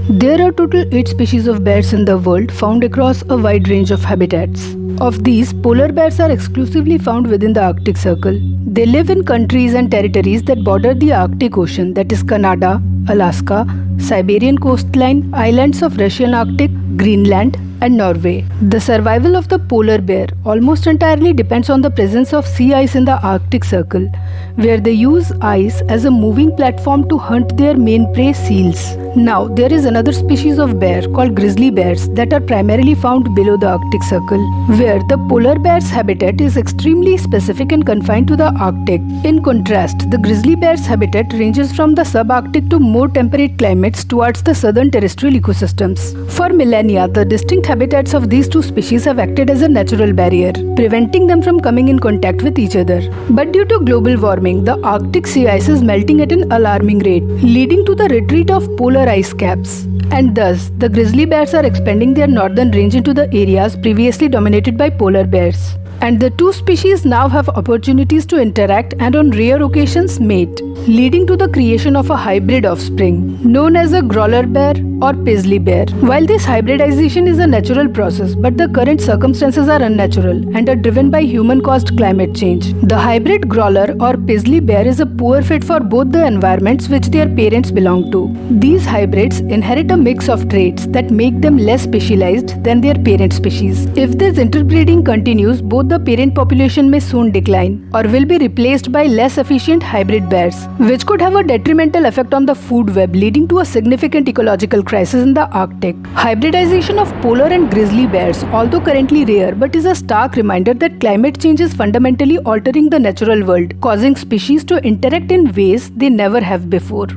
There are total 8 species of bears in the world, found across a wide range of habitats. Of these, polar bears are exclusively found within the Arctic Circle. They live in countries and territories that border the Arctic Ocean, that is Canada, Alaska, Siberian coastline, islands of Russian Arctic, Greenland, and Norway. The survival of the polar bear almost entirely depends on the presence of sea ice in the Arctic Circle, where they use ice as a moving platform to hunt their main prey, seals. Now, there is another species of bear called grizzly bears that are primarily found below the Arctic Circle, where the polar bear's habitat is extremely specific and confined to the Arctic. In contrast, the grizzly bear's habitat ranges from the subarctic to more temperate climates towards the southern terrestrial ecosystems. For millennia, the distinct habitats of these two species have acted as a natural barrier, preventing them from coming in contact with each other. But due to global warming, the Arctic sea ice is melting at an alarming rate, leading to the retreat of polar ice caps. And thus, the grizzly bears are expanding their northern range into the areas previously dominated by polar bears. And the two species now have opportunities to interact and on rare occasions mate, leading to the creation of a hybrid offspring known as a growler bear or paisley bear. While this hybridization is a natural process, but the current circumstances are unnatural and are driven by human-caused climate change. The hybrid growler or paisley bear is a poor fit for both the environments which their parents belong to. These hybrids inherit a mix of traits that make them less specialized than their parent species. If this interbreeding continues, both the parent population may soon decline or will be replaced by less efficient hybrid bears, which could have a detrimental effect on the food web, leading to a significant ecological crisis in the Arctic. Hybridization of polar and grizzly bears, although currently rare, but is a stark reminder that climate change is fundamentally altering the natural world, causing species to interact in ways they never have before.